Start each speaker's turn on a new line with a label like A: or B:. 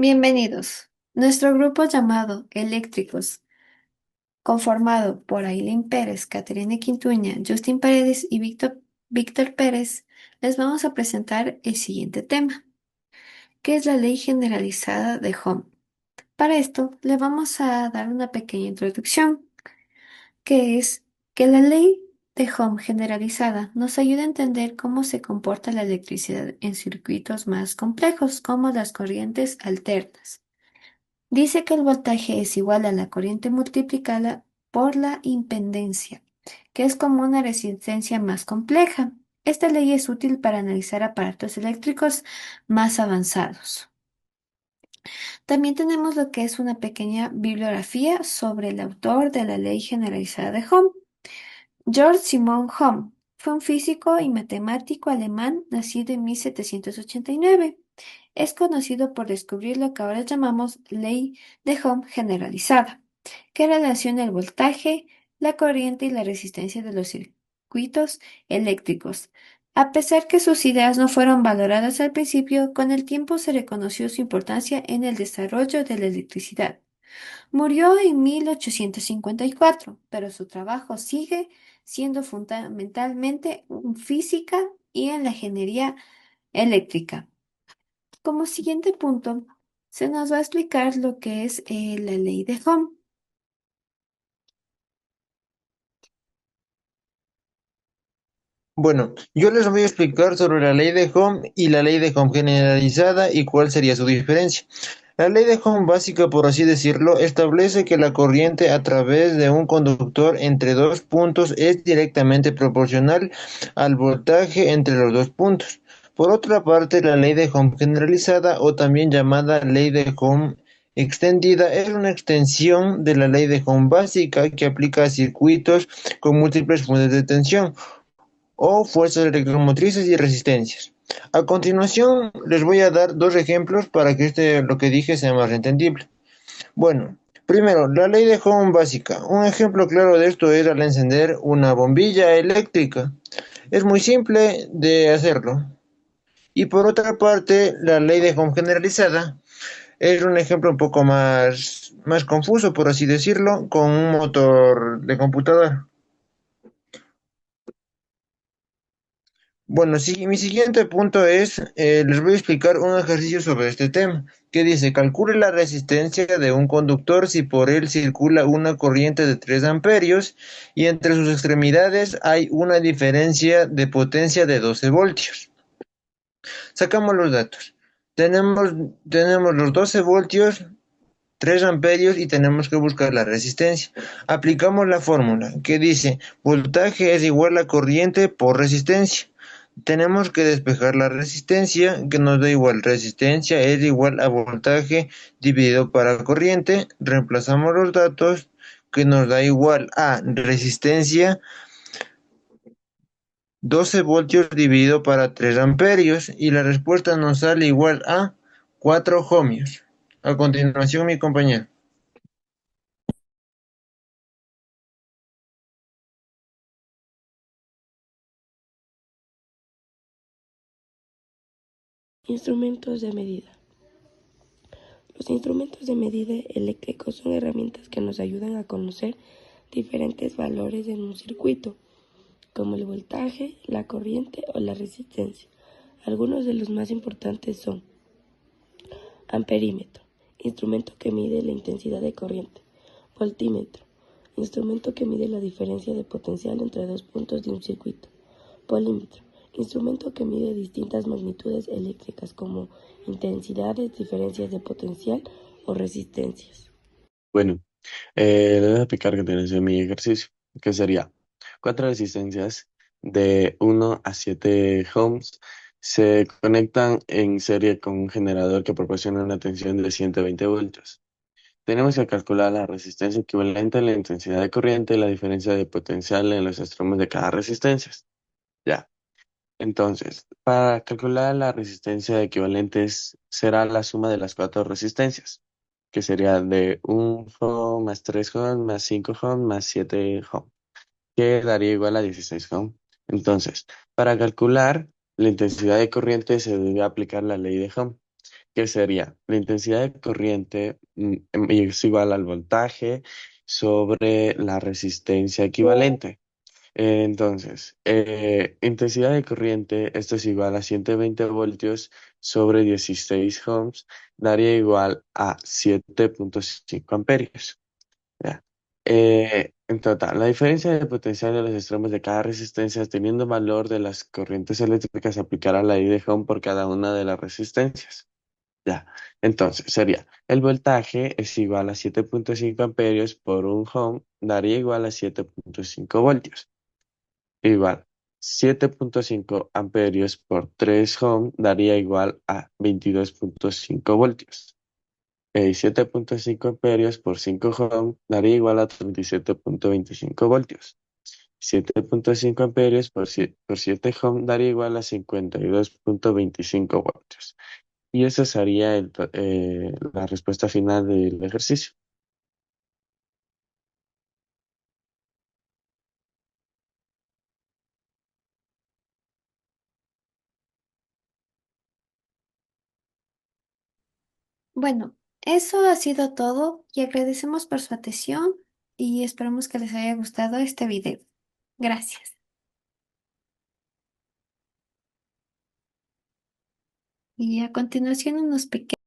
A: Bienvenidos. Nuestro grupo llamado Eléctricos, conformado por Ailín Pérez, Caterina Quintuña, Justin Paredes y Víctor Pérez, les vamos a presentar el siguiente tema, que es la Ley Generalizada de Ohm. Para esto, le vamos a dar una pequeña introducción, que es que la Ley de Ohm generalizada nos ayuda a entender cómo se comporta la electricidad en circuitos más complejos, como las corrientes alternas. Dice que el voltaje es igual a la corriente multiplicada por la impedancia, que es como una resistencia más compleja. Esta ley es útil para analizar aparatos eléctricos más avanzados. También tenemos lo que es una pequeña bibliografía sobre el autor de la ley generalizada de Ohm. Georg Simon Ohm fue un físico y matemático alemán nacido en 1789. Es conocido por descubrir lo que ahora llamamos ley de Ohm generalizada, que relaciona el voltaje, la corriente y la resistencia de los circuitos eléctricos. A pesar que sus ideas no fueron valoradas al principio, con el tiempo se reconoció su importancia en el desarrollo de la electricidad. Murió en 1854, pero su trabajo sigue siendo fundamentalmente en física y en la ingeniería eléctrica. Como siguiente punto, se nos va a explicar lo que es la ley de Ohm.
B: Bueno, yo les voy a explicar sobre la ley de Ohm y la ley de Ohm generalizada y cuál sería su diferencia. La ley de Ohm básica, por así decirlo, establece que la corriente a través de un conductor entre dos puntos es directamente proporcional al voltaje entre los dos puntos. Por otra parte, la ley de Ohm generalizada o también llamada ley de Ohm extendida es una extensión de la ley de Ohm básica que aplica a circuitos con múltiples fuentes de tensión o fuerzas electromotrices y resistencias. A continuación, les voy a dar dos ejemplos para que lo que dije sea más entendible. Bueno, primero, la ley de Ohm básica. Un ejemplo claro de esto es al encender una bombilla eléctrica. Es muy simple de hacerlo. Y por otra parte, la ley de Ohm generalizada es un ejemplo un poco más confuso, por así decirlo, con un motor de computadora. Bueno, sí, mi siguiente punto es, les voy a explicar un ejercicio sobre este tema, que dice, calcule la resistencia de un conductor si por él circula una corriente de 3 amperios y entre sus extremidades hay una diferencia de potencia de 12 voltios. Sacamos los datos. Tenemos, tenemos los 12 voltios, 3 amperios y tenemos que buscar la resistencia. Aplicamos la fórmula que dice voltaje es igual a corriente por resistencia. Tenemos que despejar la resistencia que nos da igual. Resistencia es igual a voltaje dividido para corriente. Reemplazamos los datos que nos da igual a resistencia 12 voltios dividido para 3 amperios y la respuesta nos sale igual a 4 ohmios. A continuación, mi compañero.
C: Instrumentos de medida. Los instrumentos de medida eléctricos son herramientas que nos ayudan a conocer diferentes valores en un circuito, como el voltaje, la corriente o la resistencia. Algunos de los más importantes son amperímetro, instrumento que mide la intensidad de corriente; voltímetro, instrumento que mide la diferencia de potencial entre dos puntos de un circuito; polímetro, instrumento que mide distintas magnitudes eléctricas como intensidades, diferencias de potencial o resistencias.
D: Bueno, les voy a explicar que tiene mi ejercicio, que sería cuatro resistencias de 1 a 7 ohms se conectan en serie con un generador que proporciona una tensión de 120 voltios. Tenemos que calcular la resistencia equivalente a la intensidad de corriente y la diferencia de potencial en los extremos de cada resistencia. Ya. Entonces, para calcular la resistencia equivalente será la suma de las cuatro resistencias, que sería de 1 ohm más 3 ohm más 5 ohm más 7 ohm, que daría igual a 16 ohm. Entonces, para calcular la intensidad de corriente se debe aplicar la ley de Ohm. que sería la intensidad de corriente es igual al voltaje sobre la resistencia equivalente. Entonces, intensidad de corriente, esto es igual a 120 voltios sobre 16 ohms, daría igual a 7,5 amperios. ¿Ya? En total, la diferencia de potencial de los extremos de cada resistencia, teniendo valor de las corrientes eléctricas, se aplicará la ley de Ohm por cada una de las resistencias. Ya. Entonces, sería, el voltaje es igual a 7,5 amperios por un ohm, daría igual a 7,5 voltios. Igual, 7,5 amperios por 3 ohm daría igual a 22,5 voltios. 7,5 amperios por 5 ohm daría igual a 37,25 voltios. 7,5 amperios por 7 ohm daría igual a 52,25 voltios. Y esa sería la respuesta final del ejercicio.
A: Bueno, eso ha sido todo y agradecemos por su atención y esperamos que les haya gustado este video. Gracias. Y a continuación unos pequeños